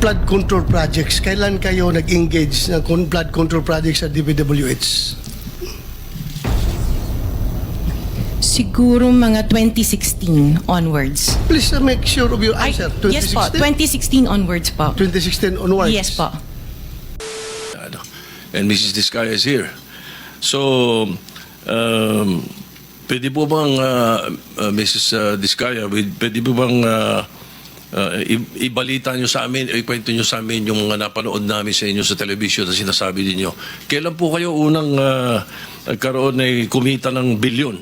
flood control projects, kailan kayo nag-engage ng flood control projects sa DPWH? Siguro mga 2016 onwards. Please make sure of your answer. Yes po, 2016 onwards po. 2016 onwards? Yes po. And Mrs. Diskaya is here. So, pwede po bang, Mrs. Diskaya, pwede po bang ibalita nyo sa amin, ikwento nyo sa amin yung mga napanood namin sa inyo sa television na sinasabi ninyo. Kailan po kayo unang nagkaroon ay kumita ng bilyon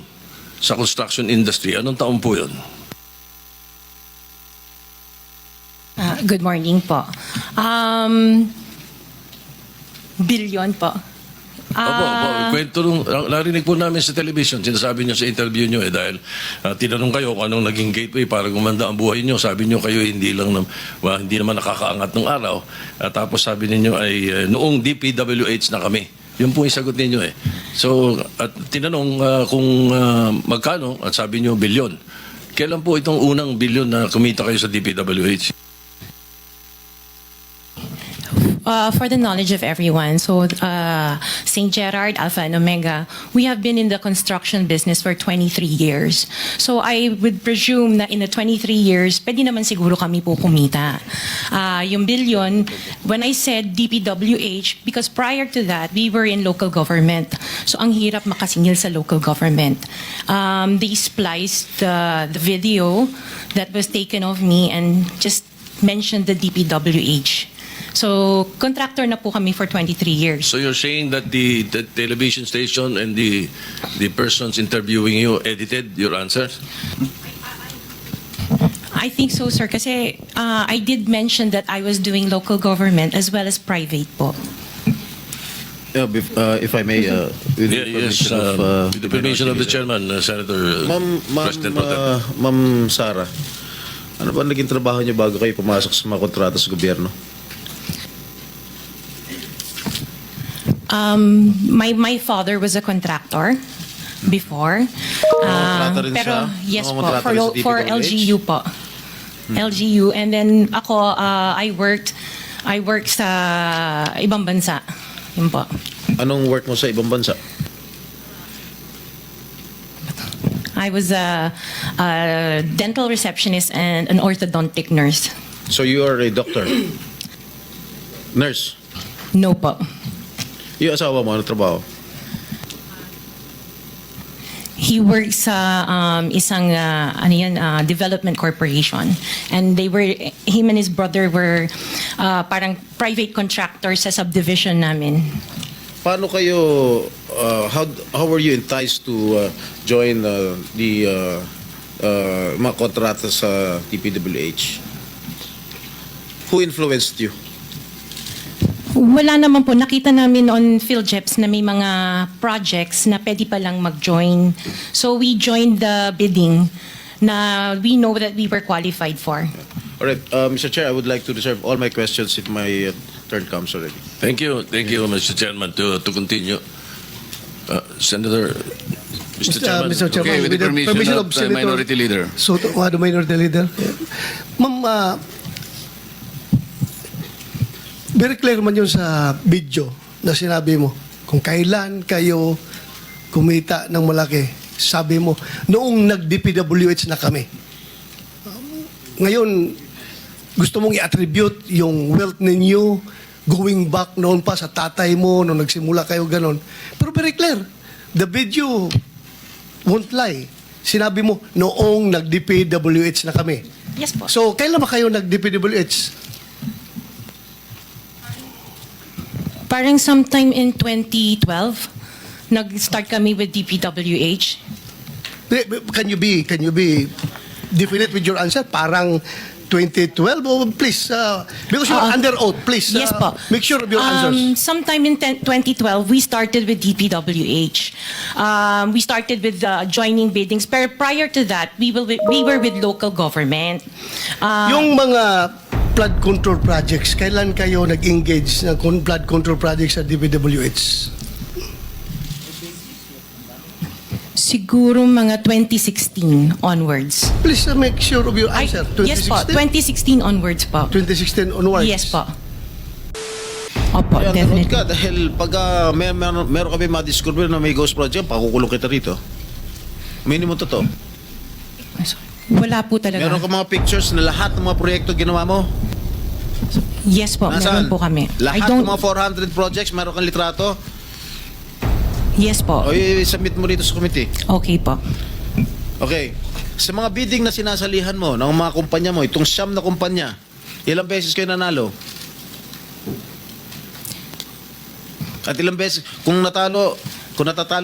sa construction industry? Anong taon po yun? Good morning po. Billion po. Opo, kwento nung narinig po namin sa television, sinasabi niyo sa interview niyo dahil tinanong kayo kung anong naging gateway para gumanda ang buhay niyo. Sabi niyo kayo hindi naman nakakaangat ng araw. Tapos sabi niyo ay noong DPWH na kami. Yun po yung sagot ninyo eh. So, at tinanong kung magkano at sabi niyo bilyon. Kailan po itong unang bilyon na kumita kayo sa DPWH? For the knowledge of everyone, so St. Gerard, Alpha and Omega, we have been in the construction business for 23 years. So I would presume na in the 23 years, pwede naman siguro kami po kumita. Yung billion, when I said DPWH, because prior to that, we were in local government. So ang hirap makasingil sa local government. They spliced the video that was taken of me and just mentioned the DPWH. So, contractor na po kami for 23 years. So you're saying that the television station and the persons interviewing you edited your answers? I think so, sir, kasi I did mention that I was doing local government as well as private po. If I may, with the Yes, permission of, with the permission of the chairman, Senator President Pro Tem. Ma'am Sara, ano ba naging trabaho niyo bago kayo pumasok sa mga kontrata sa gobyerno? My father was a contractor before. Kontrata rin Pero siya? yes po, Kontrata rin sa for DPWH? LGU po. LGU, and then ako I worked sa ibang bansa. Yun po. Anong work mo sa ibang bansa? I was a dental receptionist and an orthodontic nurse. So you are a doctor? Nurse? No po. Yung asawa mo, ano trabaho? He works sa isang development corporation, and him and his brother were parang private contractors sa subdivision namin. Paano kayo, how were you enticed to join the mga kontrata sa TPWH? Who influenced you? Wala naman po. Nakita namin on PhilJeps na may mga projects na pwede palang mag-join. So we joined the bidding na we know that we were qualified for. All right, Mr. Chair, I would like to reserve all my questions if my turn comes already. Thank you, Mr. Chairman, to continue. Senator, Mr. Chairman. Mr. Chairman, Okay, with the permission of the Minority Leader. So, the Minority Leader. Ma'am, very clear man yun sa video na sinabi mo. Kung kailan kayo kumita ng malaki, sabi mo, noong nag-DPWH na kami. Ngayon, gusto mong i-attribute yung wealth ninyo going back noon pa sa tatay mo, noong nagsimula kayo ganon. Pero very clear, the video won't lie. Sinabi mo, noong nag-DPWH na kami. Yes po. So, kailan ba kayo nag-DPWH? Parang sometime in 2012, nag-start kami with DPWH. Can you be definite with your answer? Parang 2012? Oh, please, because you're under oath, please. Yes po. Make sure of your answers. Sometime in 2012, we started with DPWH. We started with joining biddings. Pero prior to that, we were with local government. Yung mga flood control projects, kailan kayo nag-engage ng flood control projects sa DPWH? Siguro mga 2016 onwards. Please make sure of your answer. Yes po, 2016 onwards po. 2016 onwards. Yes po. Opo, Kaya nanood definitely. ka dahil pag meron kami madiscover na may ghost project, pakukulong kita rito. Minimum totoo. Wala po talaga. Meron ka mga pictures na lahat ng mga proyekto ginawa mo? Yes po, meron po kami. Lahat ng mga 400 projects, meron kang litrato? Yes po. O i-submit mo rito sa committee. Okay po. Okay. Sa mga bidding na sinasalihan mo ng mga kumpanya mo, itong siyam na kumpanya, ilang beses kayo nanalo? At ilang beses, kung natatalo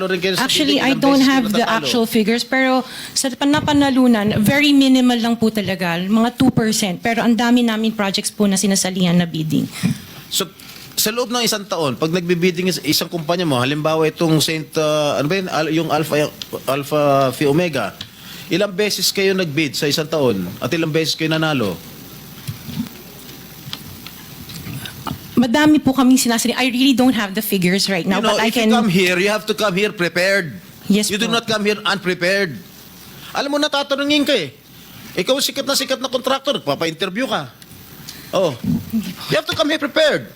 rin kayo sa Actually, bidding, I ilang don't beses kayo have the natatalo? actual figures, pero sa napanalunan, very minimal lang po talaga, mga 2%. Pero ang dami namin projects po na sinasalihan na bidding. So, sa loob ng isang taon, pag nagbibidding isang kumpanya mo, halimbawa itong ano ba yun, yung Alpha Phi Omega, ilang beses kayo nagbid sa isang taon at ilang beses kayo nanalo? Madami po kaming sinasalihan. I really don't have the figures right now, You know, but I if can... you come here, you have to come here prepared. Yes You do po. not come here unprepared. Alam mo, natatanungin ka eh. Ikaw sikat na contractor, papa-interview ka. Oh. You have to come here prepared.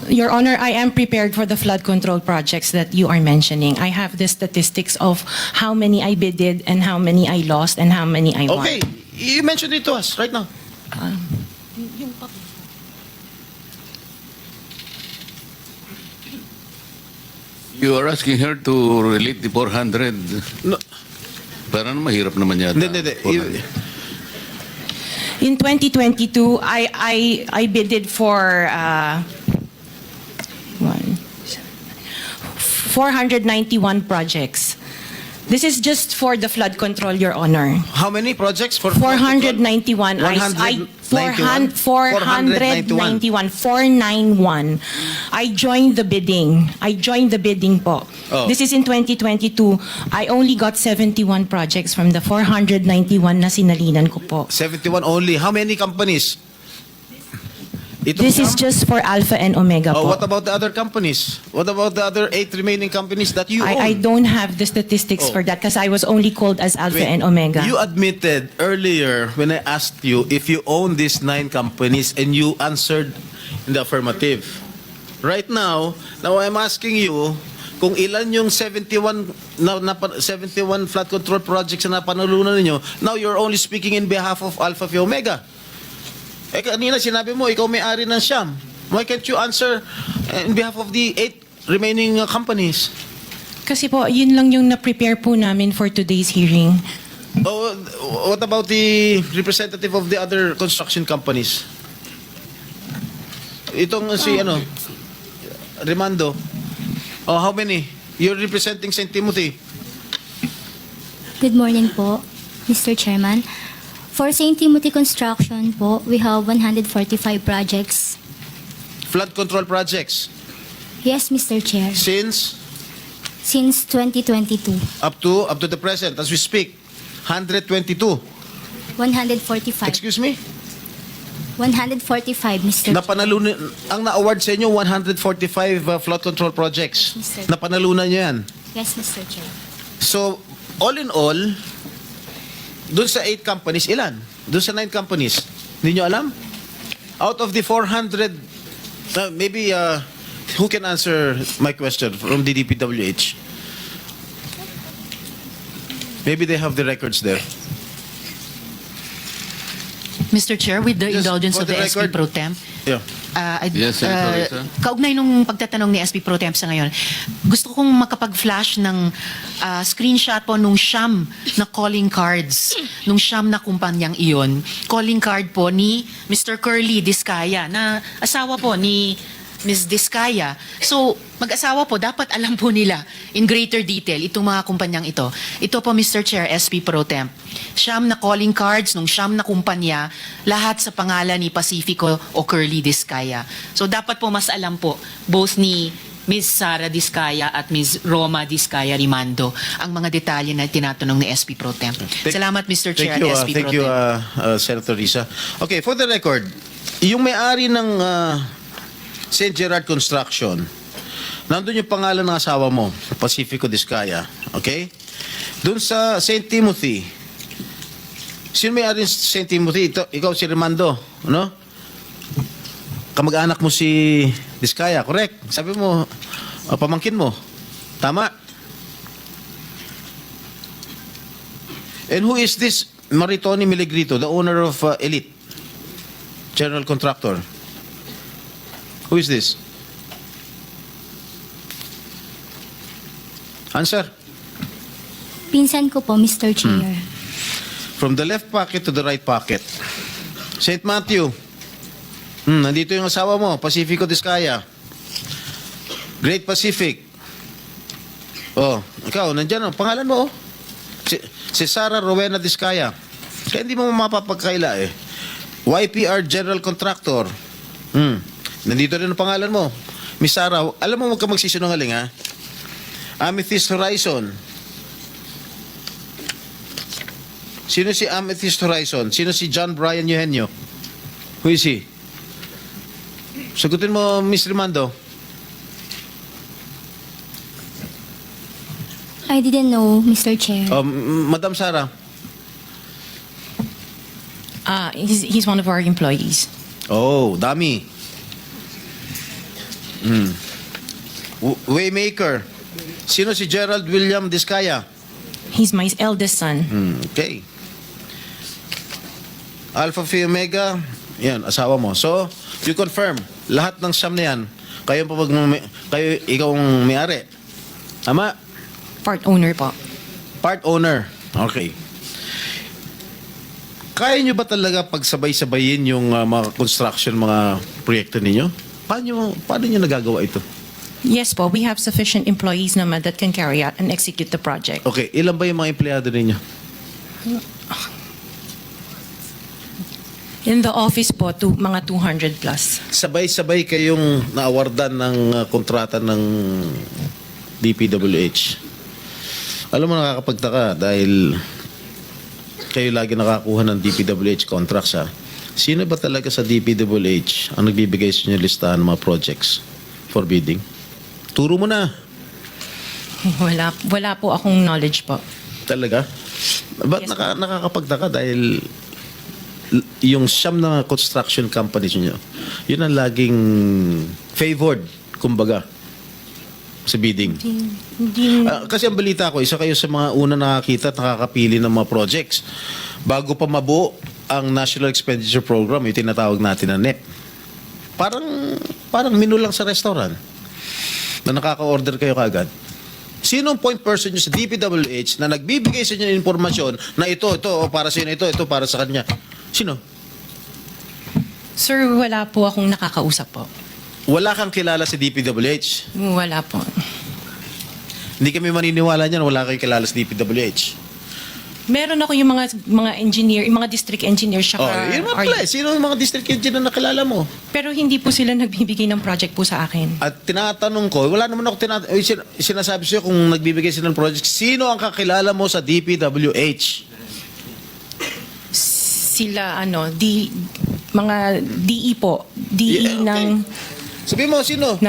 Your Honor, I am prepared for the flood control projects that you are mentioning. I have the statistics of how many I bidded and how many I lost and how many I won. Okay. You mentioned it to us right now. You are asking her to relate the 400. No. Parang mahirap naman yata. Hindi. 400. In 2022, I bidded for 491 projects. This is just for the flood control, Your Honor. How many projects? For 491. 491. 491. I joined the bidding. Po. Oh. This is in 2022. I only got 71 projects from the 491 na sinalinan ko po. 71 only. How many companies? This is just for Alpha and Omega Oh, po. what about the other companies? What about the other 8 remaining companies that you own? I don't have the statistics Oh. for that because I was only called as Alpha Wait, and Omega. You admitted earlier when I asked you if you own these 9 companies and you answered in the affirmative. Right now I'm asking you kung ilan yung 71 71 flood control projects na napanalunan ninyo. Now you're only speaking in behalf of Alpha Phi Omega. Eh kanina sinabi mo ikaw may-ari ng Siam. Why can't you answer in behalf of the 8 remaining companies? Kasi po, yun lang yung na-prepare po namin for today's hearing. Oh, what about the representative of the other construction companies? Itong si Rimando. Oh, how many? You're representing St. Timothy. Good morning po, Mr. Chairman. For St. Timothy Construction po, we have 145 projects. Flood control projects. Yes, Mr. Chair. Since Since 2022, up to the present as we speak, 122. 145. Excuse me? 145, Mr. Chair. Napanalunan ang na-award sa inyo 145 flood control projects. Yes, sir. Napanalunan niyo yan. Yes, Mr. Chair. So, all in all, doon sa 8 companies, ilan? Doon sa 9 companies, hindi nyo alam? Out of the 400, maybe, who can answer my question from the DPWH? Maybe they have the records there. Mr. Chair, with the Just indulgence for of the the SP record. Pro Temp, Yeah. Yes, Senator Risa. kaugnay nung pagtatanong ni SP Pro Temp sa ngayon, gusto kong makapag-flash ng screenshot po nung siyam na calling cards, nung siyam na kumpanyang iyon. Calling card po ni Mr. Curly Discaya, na asawa po ni Ms. Discaya. So, mag-asawa po, dapat alam po nila in greater detail itong mga kumpanyang ito. Ito po, Mr. Chair, SP Pro Temp. Siyam na calling cards nung siyam na kumpanya, lahat sa pangalan ni Pacifico o Curly Discaya. So, dapat po mas alam po, both ni Ms. Sara Discaya at Ms. Roma Discaya Rimando ang mga detalye na tinatanong ni SP Pro Temp. Salamat, Mr. Chair, at SP Pro Thank you, Temp. Senator Risa. Okay, for the record, yung may-ari ng St. Gerard Construction, Nandun yung pangalan ng asawa mo, Pacifico Discaya. Okay? Doon sa St. Timothy, sino may-ari ng St. Timothy? Ikaw si Remando, ano? Kamag-anak mo si Discaya, correct? Sabi mo, pamangkin mo. Tama? And who is this Maritoni Miligrito, the owner of Elite? General contractor. Who is this? Answer. Pinsan ko po, Mr. Chair. From the left pocket to the right pocket. St. Matthew. Nandito yung asawa mo, Pacifico Discaya. Great Pacific. Oh, ikaw, nandyan ang pangalan mo, oh. Si Sarah Rowena Discaya. Kaya hindi mo mapapagkaila eh. YPR General Contractor. Nandito rin ang pangalan mo. Miss Sarah, alam mo huwag ka magsisinungaling ha. Amethyst Horizon. Sino si Amethyst Horizon? Sino si John Brian Eugenio? Who is he? Sagutin mo, Miss Rimando. I didn't know, Mr. Chair. Madam Sarah. He's one of our employees. Oh, dami. Waymaker. Sino si Gerald William Discaya? He's my eldest son. Okay. Alpha Phi Omega, yan, asawa mo. So, you confirm, lahat ng siyam na yan, ikaw ang may-ari. Tama? Part owner po. Part owner. Okay. Kaya nyo ba talaga pagsabay-sabayin yung mga construction, mga proyekto ninyo? Paano nyo nagagawa ito? Yes po, we have sufficient employees naman that can carry out and execute the project. Okay, ilan ba yung mga empleyado ninyo? In the office po, mga 200 plus. Sabay-sabay kayong naawardan ng kontrata ng DPWH. Alam mo, nakakapagtaka dahil kayo lagi nakakuha ng DPWH contracts ha. Sino ba talaga sa DPWH ang nagbibigay sa inyo listahan ng mga projects for bidding? Turo mo na. Wala po akong knowledge po. Talaga? Ba't Yes, nakakapagtaka dahil yung siyam na construction companies nyo, yun ang laging favored, kumbaga, sa bidding. Kasi ang balita ko, isa kayo sa mga una nakakita at nakakapili ng mga projects. Bago pa mabuo ang National Expenditure Program, yung tinatawag natin na NEP. Parang menu lang sa restaurant na nakaka-order kayo kagad. Sino ang point person nyo sa DPWH na nagbibigay sa inyo ng informasyon na ito, para sa inyo, ito para sa kanya? Sino? Sir, wala po akong nakakausap po. Wala kang kilala sa DPWH. Wala po. Hindi kami maniniwala niyan, wala kang kilala sa DPWH. Meron ako yung mga engineer, yung mga district engineer siya. Yun mga pala. Sino ang mga district engineer na nakilala mo? Pero hindi po sila nagbibigay ng project po sa akin. At tinatanong ko, wala naman ako sinasabi sa'yo kung nagbibigay sila ng project, sino ang kakilala mo sa DPWH? Sila, mga DE po. DE Yeah, okay. ng... Sabihin mo, sino?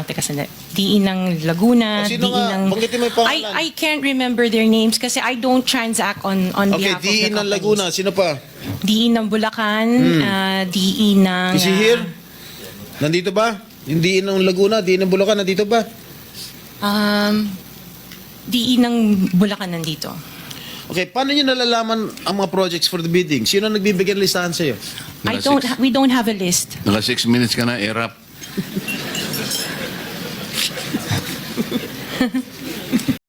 Teka sandali. DE ng Laguna, O, sino DE nga? ng... Banggitin mo yung pangalan. I can't remember their names kasi I don't transact on Okay, behalf of the DE ng companies. Laguna, sino pa? DE ng Bulacan, DE ng... Is he here? Nandito ba? Yung DE ng Laguna, DE ng Bulacan, nandito ba? DE ng Bulacan nandito. Okay, paano nyo nalalaman ang mga projects for the bidding? Sino ang nagbibigay ng listahan sa'yo? We don't have a list. Naka 6 minutes ka na, erap.